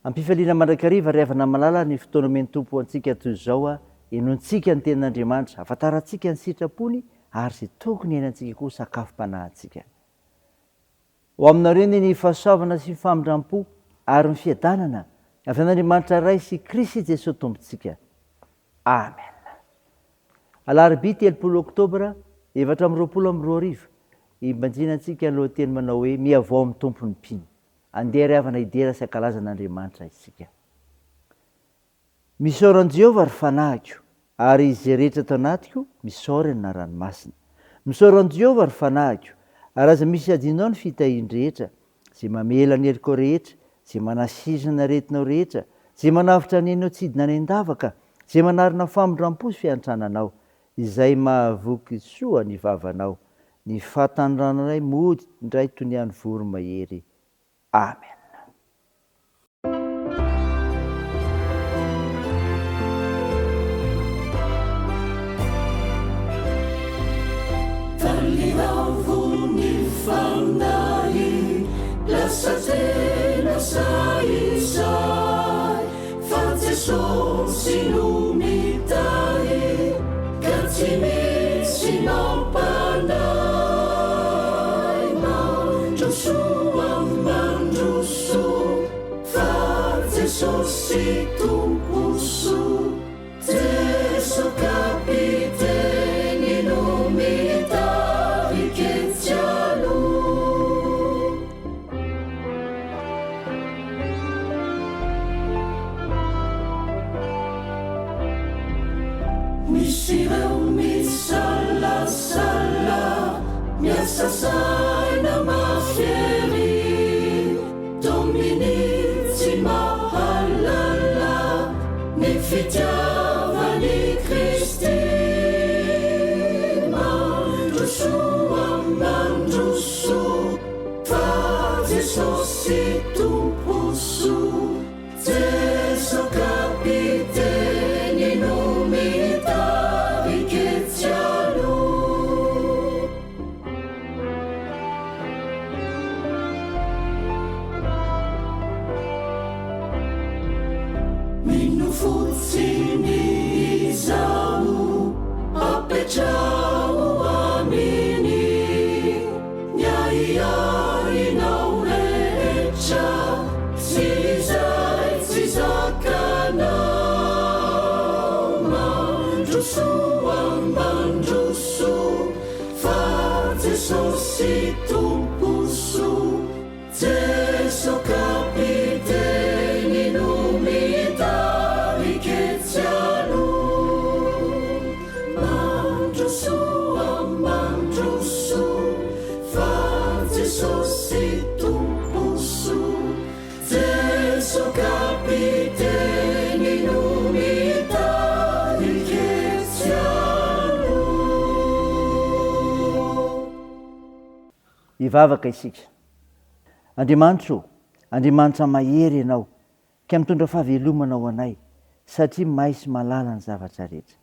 Ampifaliana mandrakariva ry havana malala ny fotoana omeny tompo antsika toy izao a enontsika ny tenin'Andriamanitra, afantarantsika ny sitrapony ary izay tokony henantsika koa sakafom-panahintsika. Ho aminareo ny fahasoavana sy famindram-po ary ny fiadanana avy an'Andriamanitra ray sy Kristy Jesosy tompontsika. Amen. Alarobia 30 Oktobra 2022 imbanjinantsika ny lohateny manao hoe miavao amin'ny tompony mpino. Andeha ry havana idera sy ankalazan'Andriamanitra isika. Misaoran'i Jehovah ry fanahiko, ary izay rehetra tao anatiko misaorana na ranomasina. Misaoran'i Jehovah ry fanahiko, ary aza misy adinao ny fitahian-drehetra, izay mamela ny heliko rehetra, izay manasizina aretinao rehetra, izay manavitra ny enao tsidina any an-davaka, izay manarina famindram-po sy fiantrananao, izay mahavoky soa ny vavanao, ny fahatanranonay mody indray toy ny an'ny voromahery. Amen. Taliavony fanahy lasa tena saisay fa Jesosy no mitahy ka tsy misy mampanay mandrosoa mandroso fa Jesosy tomposo Jesu kapiteny no mitahy ketsialo misy ireo misalasala miasa saina mafiery Dominy tsy mahalala ny fitiavany Kristy mandrosoa mandroso fa Jesosy tomposo Jesu kapiteny no mitahy ketsialo mino fotsiny izao apetrao aminy ny aiainao rehetra sy izay tsy zakanao mandrosoa mandroso fa Jesosy tomposo Jesu kapiteny no mitahy ketsialo mandrosoa mandroso fa Jesosy tomposo Jesu kapiteny no mitahy ketsialo. Ivavaka isika. Andriamanitro, Andriamanitra mahery ianao, ka mitondra fahavelomana ho anay, satria mahay sy mahalala ny zavatra rehetra.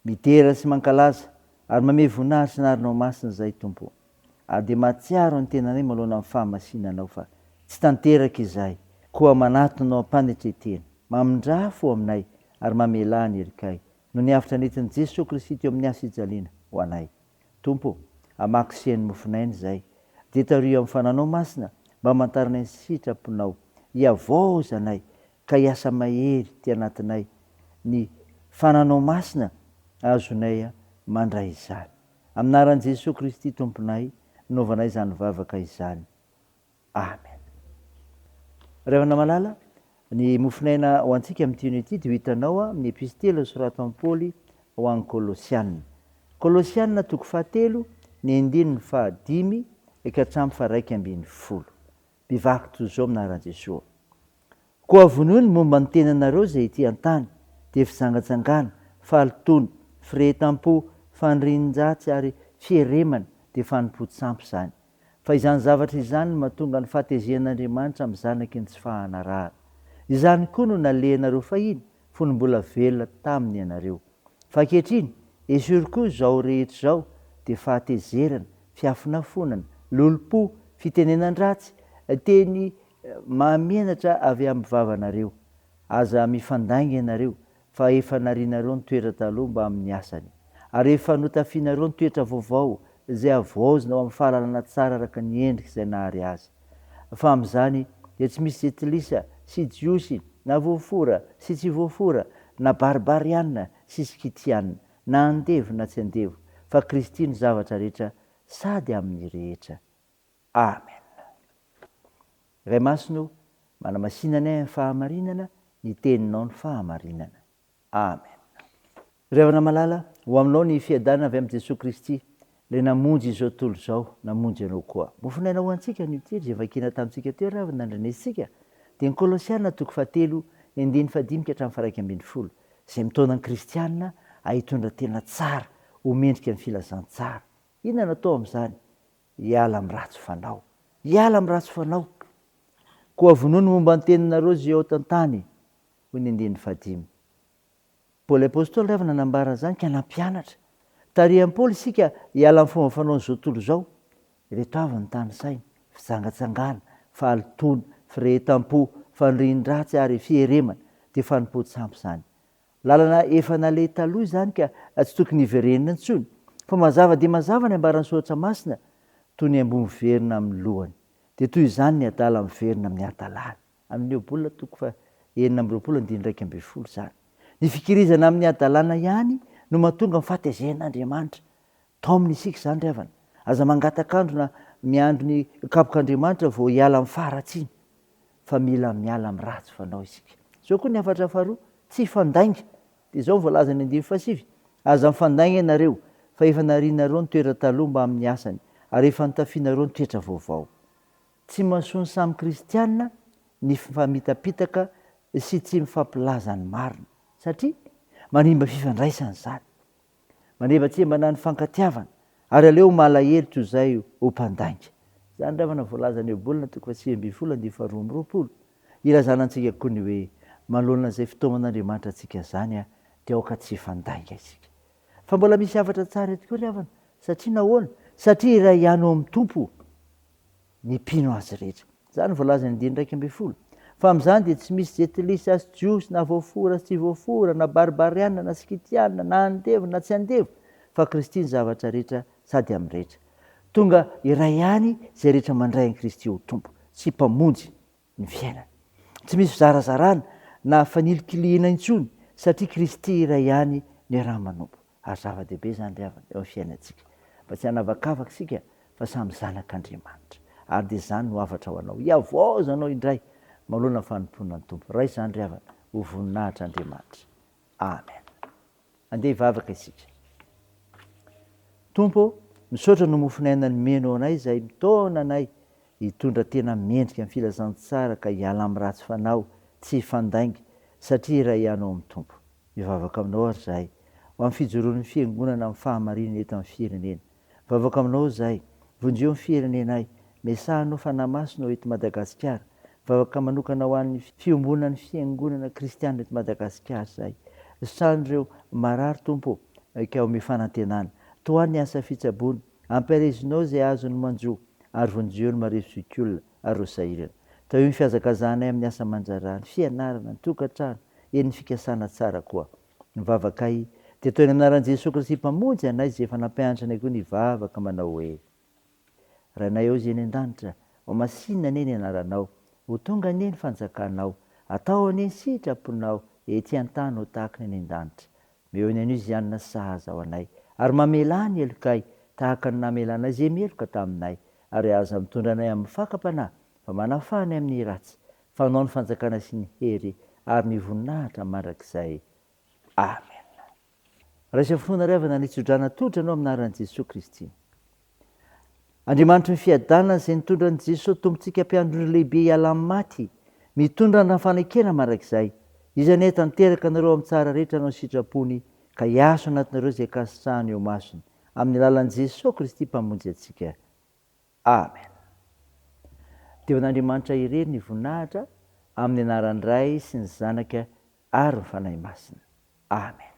Midera sy mankalaza ary manome voninahitra sy narinao masina izay Tompo. Ary dia mahatsiaro ny tenanay manoloana amin'ny fahamasinanao fa tsy tanteraka izahay, koa manatonao ampanetretena, mamindrafo aminay ary mamelà ny erikay no ny hafitra nentin'i Jesosy Kristy teo amin'ny asa ijaliana ho anay. Tompo, hamakisehan'ny mofinainy izay, dia tario amin'ny fananao masina mba hamantarana ny sitraponao, hiavaozanay ka hiasa mahery ty anatinay ny fananao masina azonay mandray izany. Aminaran'i Jesosy Kristy Tomponay, naovanay izany vavaka izany. Amen. Ry havana malala, ny mofinaina ho antsika amin'ity unité dia ho hitanao amin'ny epistely soratan'i Paoly ho an'ny Kolosianina. Kolosianina 3 ny 5 ka hatramin'ny 1:10. Mpivaky toy izao aminaran'i Jesosy. Koa vonoiny momba ny tenanareo izay ety an-tany dia fizangatsangana, fahalitoana, firehetam-po, fandrian-jatsy ary fieremana dia fanompo-tsampy izany. Fa izany zavatra izany no mahatonga ny fahatezean'Andriamanitra amin'ny zanaky ny tsy fahanarahana. Izany koa no nalehanareo fahiny fony mbola velona taminy ianareo. Fa ankehitriny esory koa izao rehetra izao dia fahatezerana, fiafinafonana, lolo-po, fitenenan-dratsy, teny mahamenatra avy amin'ny vavanareo, aza mifandainga ianareo fa efa narianareo ny toetra taloha mba amin'ny asany, ary efa notafianareo ny toetra vaovao izay avoazina ao amin'ny fahalalana tsara araka ny endrika izay nahary azy. Fa amin'izany dia tsy misy jetilisa sy jiosy na voafora sy tsy voafora na baribarianina sy skitianina na andevo na tsy andevo, fa Kristy ny zavatra rehetra sady amin'ny rehetra. Amen. Ray masino, manamasinana amin'ny fahamarinana, ny teninao ny fahamarinana. Amen. Ry havana malala, ho aminao ny fiadanana avy amin'ny Jesosy Kristy, ilay namonjy izao tontolo izao, namonjy ianao koa. Mofinaina ho antsika ny tery izay vakiana tamintsika teo raha nandrenesika dia ny Kolosiana 4:7-5 izay mitondra ny kristianina ahitondra tena tsara, ho mendrika ny filazantsara. Inona natao amin'izany? Hiala amin'ny ratsy fanao. Hiala amin'ny ratsy fanao. Koa vonono momba ny teninareo izay ao tantany, hoy ny 5. Paoly apôstôly rehefa nanambara izany ka nampianatra. Tarihan'i Paoly isika hiala amin'ny fomba fanaon'izao tontolo izao. Ireto avy ny tany-saina, fitsangatsangana, fahalitoana, firehetam-po, fandrin-dratsy ary fieremana dia fanompo-tsampy izany. Lalana efa naleha taloha izany ka tsy tokony hiverenina intsony, fa mazava dia mazava ny ambaran'ny soratra masina toy ny ambony miverina amin'ny lohany. Dia toy izany ny adala miverina amin'ny adalana. Amin'ny Eobolina 4:9-20 izany. Ny fikirizana amin'ny adalana ihany no mahatonga mifahatezen'Andriamanitra. Taominy isika izany ry havana. Aza mangataka-andro na miandro ny kapok'Andriamanitra vao hiala amin'ny faratsiny. Fa mila miala amin'ny ratsy fanao isika. Izao koa ny hafatra faharoa, tsy fandainga. Dia izao voalaza ny 5. Aza mifandainga ianareo fa efa narianareo ny toetra taloha mba amin'ny asany, ary efa notafianareo ny toetra vaovao. Tsy mahasoa ny samy kristianina ny mifamitapitaka sy tsy mifampilaza ny marina, satria manimba fifandraisana izany. Manebatsemana ny fankatiavana, ary aleo malahelo toy izay ho mpandainga. Izany ravana voalaza ny Eobolina 8:12-20. Ilazanantsika koa ny hoe manoloana izay fitaoman'Andriamanitra antsika izany dia aoka tsy fandainga isika. Fa mbola misy hafatra tsara tokoa ry havana, satria nahoana? Satria raha ihany ao amin'ny Tompo ny mpino azy rehetra. Izany voalaza ny 1:12. Fa amin'izany dia tsy misy jetilisa sy jiosy na voafora sy tsy voafora na baribarianina na skitianina na andevo na tsy andevo, fa Kristy ny zavatra rehetra sady amin'ny rehetra. Tonga iray ihany izay rehetra mandray an'i Kristy ho tompo, sy mpamonjy ny fiainana. Tsy misy fizarazarana na fanilikilihana intsony, satria Kristy iray ihany ny raha manompo. Ary zava-dehibe izany ry havana eo amin'ny fiainantsika. Mba tsy hanavakavaka isika fa samy zanak'Andriamanitra. Ary dia izany no hafatra ho anao. Hiavaoza anao indray manoloana fanompoana ny tompo. Raha izany ry havana, ho voninahitr'Andriamanitra. Amen. Andeha hivavaka isika. Tompo, misaotra no mofinaina ny meno anay izay mitaona anay hitondra tena mendrika amin'ny filazantsara ka hiala amin'ny ratsy fanao, tsy fandainga, satria raha ianao amin'ny tompo. Mivavaka aminao ary zahay ho amin'ny fijoroan'ny fiangonana amin'ny fahamarinana eto amin'ny firenena. Mivavaka aminao zahay, vonjeo amin'ny firenenay, mesahanao fanahy-masonao eto Madagasikara. Mivavaka manokana ho an'ny fiombonan'ny fiangonana kristianina eto Madagasikara zahay. Sandreo marary tompo ka ho mifanantenana. Toa ny asa fitsaboana, ampirizinao izay azony manjo, ary vonjeo ny marivotsikolona ary rosairana. Tao io ny fihazakazanay amin'ny asa manjarany, fianarana, ny tokantrano, eny ny fikasana tsara koa. Mivavakay dia toy ny anaran'i Jesosy Kristy mpamonjy anay izay efa nampianatra anay koa ny vavaka manao hoe: Ranay ao izay ny an-danitra, ho masinina anie ny anaranao, ho tonga anie ny fanjakanao, atao anie ny sitraponao, ety an-tany ho tahaka ny any an-danitra. Meo ny anio izy sahaza ao anay, ary mamela ny elokay tahaka ny namelana izay meloka taminay, ary aza mitondra anay amin'ny fakapanahy, fa manafany amin'ny ratsy, fanao ny fanjakana sy ny hery, ary ny voninahitra mandrakizay. Amen. Raisa fotoana ry havana nitsodrana tolotra anao amin'ny anaran'i Jesosy Kristy. Andriamanitra ny fiadanana izay nitondra ny Jesosy tompontsika mpiandrona lehibe hiala amin'ny maty, mitondra ny fanekena mandrakizay, izany tanteraka anareo amin'ny tsara rehetra anao sitrapony, ka hiaso anatinareo izay kasitsahany eo masony, amin'ny alalan'i Jesosy Kristy mpamonjy antsika. Amen. Teon'Andriamanitra irery ny voninahitra amin'ny anaran'ny Ray sy ny Zanaka ary ny Fanahy Masina. Amen.